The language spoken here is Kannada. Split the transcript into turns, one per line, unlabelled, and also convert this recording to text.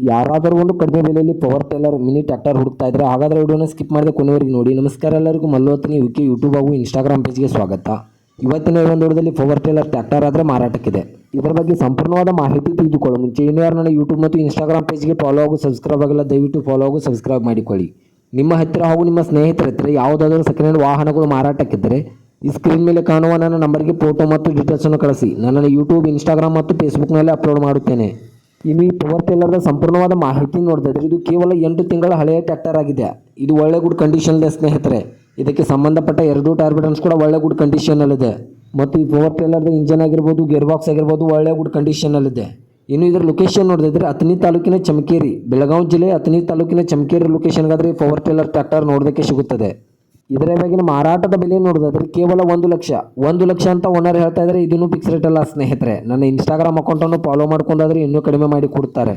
ಯಾರಾದರೂ ಒಂದು ಕಡಿಮೆ ಬೆಲೆಯಲ್ಲಿ ಪವರ್ ಟೇಲರ್ ಮಿನಿ ಟ್ರ್ಯಾಕ್ಟರ್ ಹುಡುಕ್ತಾ ಇದ್ರೆ ಹಾಗಾದರೆ ವಿಡಿಯೋನ ಸ್ಕಿಪ್ ಮಾಡದೆ ಕೊನೆವರೆಗೆ ನೋಡಿ. ನಮಸ್ಕಾರ ಎಲ್ಲರಿಗೂ, ಮಲ್ಲೋತ್ನಿ ವಿಕಿ ಯೂಟ್ಯೂಬ್ ಹಾಗೂ ಇನ್ಸ್ಟಾಗ್ರಾಮ್ ಪೇಜ್ಗೆ ಸ್ವಾಗತ. ಇವತ್ತಿನ ಈ ಒಂದು ವಿಡಿಯೋದಲ್ಲಿ ಪವರ್ ಟೇಲರ್ ಟ್ರ್ಯಾಕ್ಟರ್ ಆದರೆ ಮಾರಾಟಕ್ಕಿದೆ. ಇದರ ಬಗ್ಗೆ ಸಂಪೂರ್ಣವಾದ ಮಾಹಿತಿ ತಿಳಿದುಕೊಳ್ಳೋ ಮುಂಚೆ ಇನ್ನೂ ಯಾರು ನನ್ನ ಯೂಟ್ಯೂಬ್ ಮತ್ತು ಇನ್ಸ್ಟಾಗ್ರಾಮ್ ಪೇಜ್ಗೆ ಫಾಲೋ ಹಾಗೂ ಸಬ್ಸ್ಕ್ರೈಬ್ ಆಗಿಲ್ಲ, ದಯವಿಟ್ಟು ಫಾಲೋ ಹಾಗೂ ಸಬ್ಸ್ಕ್ರೈಬ್ ಮಾಡಿಕೊಳ್ಳಿ. ನಿಮ್ಮ ಹತ್ತಿರ ಹಾಗೂ ನಿಮ್ಮ ಸ್ನೇಹಿತರ ಹತ್ತಿರ ಯಾವುದಾದರೂ ಸೆಕೆಂಡ್ ಹ್ಯಾಂಡ್ ವಾಹನಗಳು ಮಾರಾಟಕ್ಕಿದ್ದರೆ ಈ ಸ್ಕ್ರೀನ್ ಮೇಲೆ ಕಾಣುವ ನನ್ನ ನಂಬರ್ಗೆ ಫೋಟೋ ಮತ್ತು ಡೀಟೇಲ್ಸನ್ನು ಕಳಿಸಿ. ನಾನು ಯೂಟ್ಯೂಬ್, ಇನ್ಸ್ಟಾಗ್ರಾಮ್ ಮತ್ತು ಫೇಸ್ಬುಕ್ನಲ್ಲಿ ಅಪ್ಲೋಡ್ ಮಾಡುತ್ತೇನೆ. ಇನ್ನು ಈ ಪವರ್ ಟೇಲರ್ದ ಸಂಪೂರ್ಣವಾದ ಮಾಹಿತಿ ನೋಡಿದ್ರೆ ಇದು ಕೇವಲ 8 ತಿಂಗಳ ಹಳೆಯ ಟ್ರ್ಯಾಕ್ಟರ್ ಆಗಿದೆ. ಇದು ಒಳ್ಳೆ ಗುಡ್ ಕಂಡೀಷನ್ ಸ್ನೇಹಿತರೆ. ಇದಕ್ಕೆ ಸಂಬಂಧಪಟ್ಟ 2 ಟೈರ್ ಬಟನ್ಸ್ ಕೂಡ ಒಳ್ಳೆ ಗುಡ್ ಕಂಡೀಷನಲ್ಲಿದೆ. ಮತ್ತು ಈ ಪವರ್ ಟೇಲರ್ದ ಇಂಜನ್ ಆಗಿರ್ಬೋದು, ಗೇರ್ ಬಾಕ್ಸ್ ಆಗಿರ್ಬೋದು ಒಳ್ಳೆ ಗುಡ್ ಕಂಡೀಷನಲ್ಲಿದೆ. ಇನ್ನು ಇದರ ಲೊಕೇಶನ್ ನೋಡಿದ್ರೆ ಅಥಣಿ ತಾಲೂಕಿನ ಚಮಕೇರಿ, ಬೆಳಗಾವಿ ಜಿಲ್ಲೆ ಅಥಣಿ ತಾಲೂಕಿನ ಚಮಕೇರಿ ಲೊಕೇಶನ್ಗಾದರೆ ಈ ಪವರ್ ಟೇಲರ್ ಟ್ರ್ಯಾಕ್ಟರ್ ನೋಡೋದಕ್ಕೆ ಸಿಗುತ್ತದೆ. ಇದರ ಬಗೆಗಿನ ಮಾರಾಟದ ಬೆಲೆ ನೋಡೋದಾದ್ರೆ ಕೇವಲ 1 ಲಕ್ಷ ಅಂತ ಓನರ್ ಹೇಳ್ತಾ ಇದ್ದಾರೆ. ಇದನ್ನು ಫಿಕ್ಸ್ ರೇಟ್ ಅಲ್ಲ ಸ್ನೇಹಿತರೆ. ನನ್ನ ಇನ್ಸ್ಟಾಗ್ರಾಮ್ ಅಕೌಂಟನ್ನು ಫಾಲೋ ಮಾಡ್ಕೊಂಡಾದ್ರೆ ಇನ್ನೂ ಕಡಿಮೆ ಮಾಡಿ ಕೊಡ್ತಾರೆ.